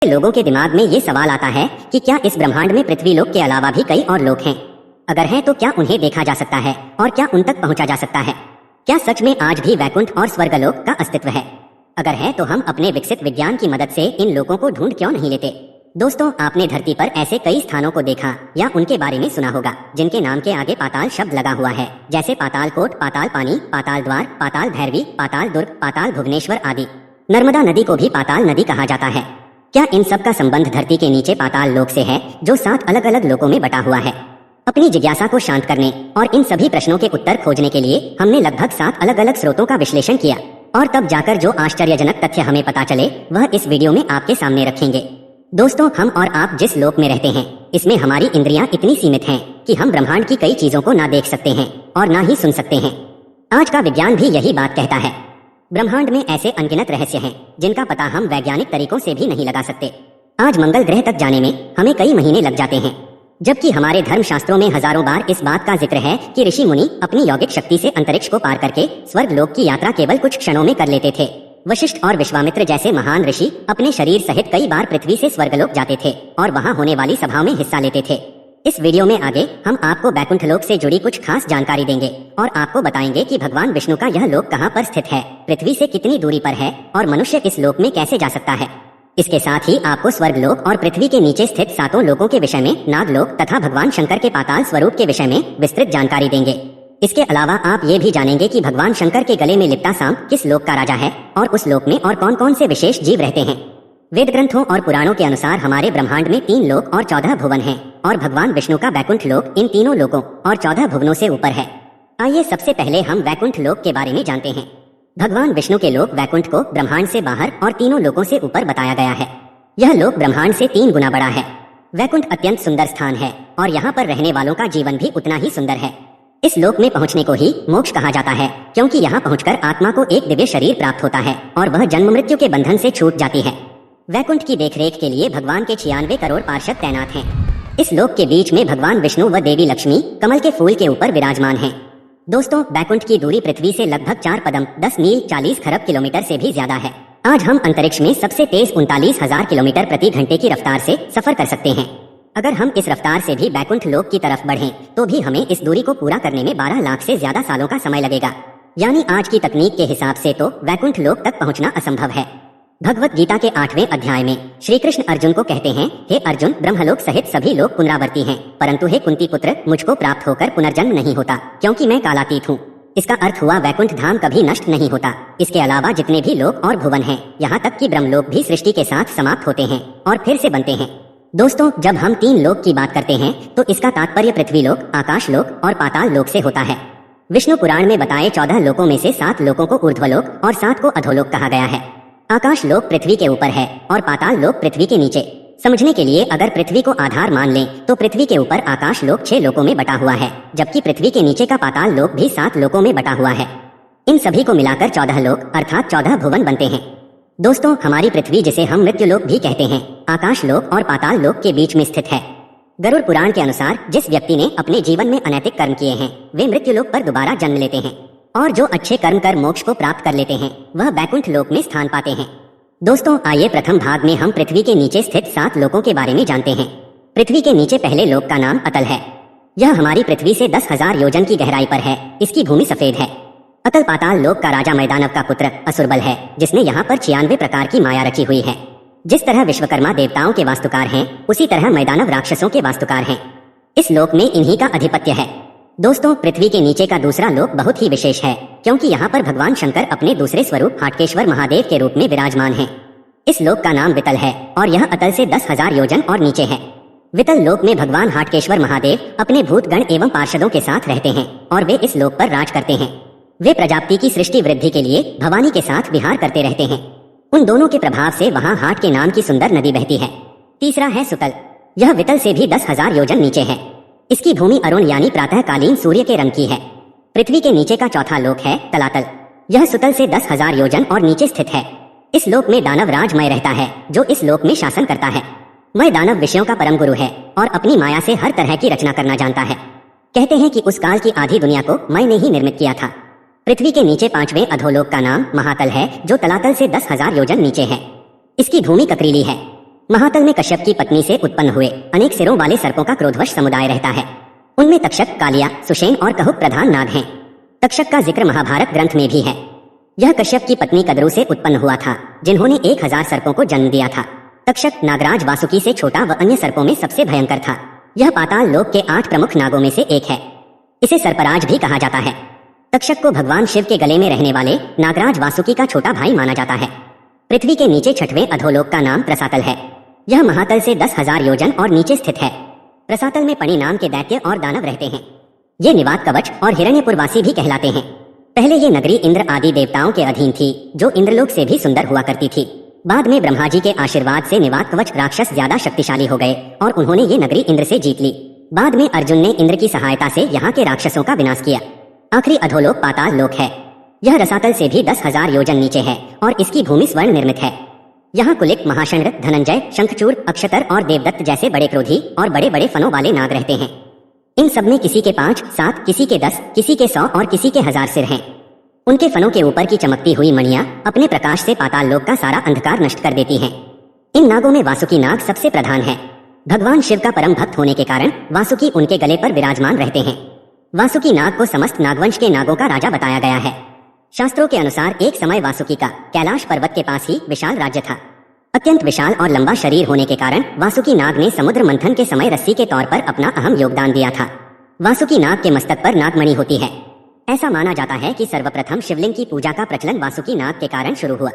लोगों के दिमाग में ये सवाल आता है कि क्या इस ब्रह्मांड में पृथ्वी लोक के अलावा भी कई और लोग हैं? अगर हैं तो क्या उन्हें देखा जा सकता है और क्या उन तक पहुंचा जा सकता है? क्या सच में आज भी वैकुंठ और स्वर्गलोक का अस्तित्व है? अगर है तो हम अपने विकसित विज्ञान की मदद से इन लोगों को ढूंढ क्यों नहीं लेते? दोस्तों, आपने धरती पर ऐसे कई स्थानों को देखा या उनके बारे में सुना होगा जिनके नाम के आगे पाताल शब्द लगा हुआ है, जैसे पाताल कोट, पाताल पानी, पाताल द्वार, पाताल भैरवी, पाताल दुर्ग, पाताल भुवनेश्वर आदि। नर्मदा नदी को भी पाताल नदी कहा जाता है। क्या इन सब का संबंध धरती के नीचे पाताल लोक से है, जो 7 अलग अलग लोकों में बटा हुआ है? अपनी जिज्ञासा को शांत करने और इन सभी प्रश्नों के उत्तर खोजने के लिए हमने लगभग 7 अलग अलग स्रोतों का विश्लेषण किया और तब जाकर जो आश्चर्यजनक तथ्य हमें पता चले वह इस वीडियो में आपके सामने रखेंगे। दोस्तों, हम और आप जिस लोक में रहते हैं इसमें हमारी इंद्रियां इतनी सीमित हैं कि हम ब्रह्मांड की कई चीजों को ना देख सकते हैं और ना ही सुन सकते हैं। आज का विज्ञान भी यही बात कहता है। ब्रह्मांड में ऐसे अनगिनत रहस्य हैं जिनका पता हम वैज्ञानिक तरीकों से भी नहीं लगा सकते। आज मंगल ग्रह तक जाने में हमें कई महीने लग जाते हैं, जबकि हमारे धर्म शास्त्रों में हजारों बार इस बात का जिक्र है कि ऋषि मुनि अपनी यौगिक शक्ति से अंतरिक्ष को पार करके स्वर्ग लोक की यात्रा केवल कुछ क्षणों में कर लेते थे। वशिष्ठ और विश्वामित्र जैसे महान ऋषि अपने शरीर सहित कई बार पृथ्वी से स्वर्गलोक जाते थे और वहां होने वाली सभाओं में हिस्सा लेते थे। इस वीडियो में आगे हम आपको वैकुंठ लोक से जुड़ी कुछ खास जानकारी देंगे और आपको बताएंगे कि भगवान विष्णु का यह लोक कहां पर स्थित है, पृथ्वी से कितनी दूरी पर है और मनुष्य इस लोक में कैसे जा सकता है। इसके साथ ही आपको स्वर्गलोक और पृथ्वी के नीचे स्थित 7 लोकों के विषय में, नागलोक तथा भगवान शंकर के पाताल स्वरूप के विषय में विस्तृत जानकारी देंगे। इसके अलावा आप ये भी जानेंगे कि भगवान शंकर के गले में लिपटा सांप किस लोक का राजा है और उस लोक में और कौन कौन से विशेष जीव रहते हैं। वेद ग्रंथों और पुराणों के अनुसार हमारे ब्रह्मांड में 3 लोक और 14 भुवन हैं और भगवान विष्णु का वैकुंठ लोक इन तीनों लोकों और 14 भुवनों से ऊपर है। आइए सबसे पहले हम वैकुंठ लोक के बारे में जानते हैं। भगवान विष्णु के लोक वैकुंठ को ब्रह्मांड से बाहर और तीनों लोकों से ऊपर बताया गया है। यह लोक ब्रह्मांड से 3 गुना बड़ा है। वैकुंठ अत्यंत सुंदर स्थान है और यहाँ पर रहने वालों का जीवन भी उतना ही सुंदर है। इस लोक में पहुँचने को ही मोक्ष कहा जाता है, क्योंकि यहाँ पहुँचकर आत्मा को एक दिव्य शरीर प्राप्त होता है और वह जन्म मृत्यु के बंधन से छूट जाती है। वैकुंठ की देखरेख के लिए भगवान के 96 करोड़ पार्षद तैनात हैं। इस लोक के बीच में भगवान विष्णु व देवी लक्ष्मी कमल के फूल के ऊपर विराजमान हैं। दोस्तों, वैकुंठ की दूरी पृथ्वी से लगभग 4 पदम 10 मील 40 खरब किलोमीटर से भी ज्यादा है। आज हम अंतरिक्ष में सबसे तेज 39,000 किलोमीटर प्रति घंटे की रफ्तार से सफर कर सकते हैं। अगर हम इस रफ्तार से भी वैकुंठ लोक की तरफ बढ़ें तो भी हमें इस दूरी को पूरा करने में 12 लाख से ज्यादा सालों का समय लगेगा। यानी आज की तकनीक के हिसाब से तो वैकुंठ लोक तक पहुंचना असंभव है। भगवत गीता के 8वें अध्याय में श्री कृष्ण अर्जुन को कहते हैं, हे अर्जुन, ब्रह्मलोक सहित सभी लोग पुनरावर्ती हैं, परंतु हे कुंती पुत्र, मुझको प्राप्त होकर पुनर्जन्म नहीं होता, क्योंकि मैं कालातीत हूँ। इसका अर्थ हुआ वैकुंठ धाम कभी नष्ट नहीं होता। इसके अलावा जितने भी लोक और भुवन हैं, यहाँ तक कि ब्रह्मलोक भी सृष्टि के साथ समाप्त होते हैं और फिर से बनते हैं। दोस्तों, जब हम 3 लोक की बात करते हैं तो इसका तात्पर्य पृथ्वी लोक, आकाश लोक और पाताल लोक से होता है। विष्णु पुराण में बताए 14 लोकों में से 7 लोकों को ऊर्ध्वलोक और 7 को अधोलोक कहा गया है। आकाश लोक पृथ्वी के ऊपर है और पाताल लोक पृथ्वी के नीचे। समझने के लिए अगर पृथ्वी को आधार मान लें तो पृथ्वी के ऊपर आकाश लोक 6 लोकों में बटा हुआ है, जबकि पृथ्वी के नीचे का पाताल लोक भी 7 लोकों में बटा हुआ है। इन सभी को मिलाकर 14 लोक अर्थात 14 भुवन बनते हैं। दोस्तों, हमारी पृथ्वी, जिसे हम मृत्यु लोक भी कहते हैं, आकाश लोक और पाताल लोक के बीच में स्थित है। गरुड़ पुराण के अनुसार जिस व्यक्ति ने अपने जीवन में अनैतिक कर्म किए हैं वे मृत्यु लोक पर दोबारा जन्म लेते हैं और जो अच्छे कर्म कर मोक्ष को प्राप्त कर लेते हैं वह वैकुंठ लोक में स्थान पाते हैं। दोस्तों, आइए प्रथम भाग में हम पृथ्वी के नीचे स्थित 7 लोकों के बारे में जानते हैं। पृथ्वी के नीचे पहले लोक का नाम अतल है। यह हमारी पृथ्वी से 10,000 योजन की गहराई पर है। इसकी भूमि सफेद है। अतल पाताल लोक का राजा मैदानव का पुत्र असुरबल है, जिसने यहाँ पर 96 प्रकार की माया रची हुई है। जिस तरह विश्वकर्मा देवताओं के वास्तुकार हैं, उसी तरह मैदानव राक्षसों के वास्तुकार हैं। इस लोक में इन्हीं का अधिपत्य है। दोस्तों, पृथ्वी के नीचे का दूसरा लोक बहुत ही विशेष है, क्योंकि यहाँ पर भगवान शंकर अपने दूसरे स्वरूप हाटकेश्वर महादेव के रूप में विराजमान हैं। इस लोक का नाम वितल है और यह अतल से 10,000 योजन और नीचे है। वितल लोक में भगवान हाटकेश्वर महादेव अपने भूतगण एवं पार्षदों के साथ रहते हैं और वे इस लोक पर राज करते हैं। वे प्रजापति की सृष्टि वृद्धि के लिए भवानी के साथ विहार करते रहते हैं। उन दोनों के प्रभाव से वहाँ हाट के नाम की सुंदर नदी बहती है। तीसरा है सुतल। यह वितल से भी 10,000 योजन नीचे है। इसकी भूमि अरुण यानी प्रातःकालीन सूर्य के रंग की है। पृथ्वी के नीचे का चौथा लोक है तलातल। यह सुतल से 10,000 योजन और नीचे स्थित है। इस लोक में दानव राज मय रहता है, जो इस लोक में शासन करता है। मय दानव विषयों का परम गुरु है और अपनी माया से हर तरह की रचना करना जानता है। कहते हैं कि उस काल की आधी दुनिया को मय ने ही निर्मित किया था। पृथ्वी के नीचे 5वें अधोलोक का नाम महातल है, जो तलातल से 10,000 योजन नीचे है। इसकी भूमि ककरीली है। महातल में कश्यप की पत्नी से उत्पन्न हुए अनेक सिरों वाले सर्पों का क्रोधवश समुदाय रहता है। उनमें तक्षक, कालिया, सुषेण और कहुक प्रधान नाग हैं। तक्षक का जिक्र महाभारत ग्रंथ में भी है। यह कश्यप की पत्नी कद्रू से उत्पन्न हुआ था, जिन्होंने 1000 सर्पों को जन्म दिया था। तक्षक नागराज वासुकी से छोटा व अन्य सर्पों में सबसे भयंकर था। यह पाताल लोक के 8 प्रमुख नागों में से एक है। इसे सर्पराज भी कहा जाता है। तक्षक को भगवान शिव के गले में रहने वाले नागराज वासुकी का छोटा भाई माना जाता है। पृथ्वी के नीचे 6वें अधोलोक का नाम प्रसातल है। यह महातल से 10,000 योजन और नीचे स्थित है। प्रसातल में पणि नाम के दैत्य और दानव रहते हैं। ये निवात कवच और हिरण्यपुरवासी भी कहलाते हैं। पहले ये नगरी इंद्र आदि देवताओं के अधीन थी, जो इंद्रलोक से भी सुंदर हुआ करती थी। बाद में ब्रह्मा जी के आशीर्वाद से निवात कवच राक्षस ज्यादा शक्तिशाली हो गए और उन्होंने ये नगरी इंद्र से जीत ली। बाद में अर्जुन ने इंद्र की सहायता से यहाँ के राक्षसों का विनाश किया। आखिरी अधोलोक पाताल लोक है। यह रसातल से भी 10,000 योजन नीचे है और इसकी भूमि स्वर्ण निर्मित है। यहाँ कुलिक, महाशंड, धनंजय, शंखचूड़, अक्षतर और देवदत्त जैसे बड़े क्रोधी और बड़े बड़े फनों वाले नाग रहते हैं। इन सब में किसी के 5, 7, किसी के 10, किसी के 100 और किसी के 1000 सिर हैं। उनके फनों के ऊपर की चमकती हुई मणियां अपने प्रकाश से पाताल लोक का सारा अंधकार नष्ट कर देती हैं। इन नागों में वासुकी नाग सबसे प्रधान है। भगवान शिव का परम भक्त होने के कारण वासुकी उनके गले पर विराजमान रहते हैं। वासुकी नाग को समस्त नागवंश के नागों का राजा बताया गया है। शास्त्रों के अनुसार एक समय वासुकी का कैलाश पर्वत के पास ही विशाल राज्य था। अत्यंत विशाल और लंबा शरीर होने के कारण वासुकी नाग ने समुद्र मंथन के समय रस्सी के तौर पर अपना अहम योगदान दिया था। वासुकी नाग के मस्तक पर नागमणि होती है। ऐसा माना जाता है कि सर्वप्रथम शिवलिंग की पूजा का प्रचलन वासुकी नाग के कारण शुरू हुआ।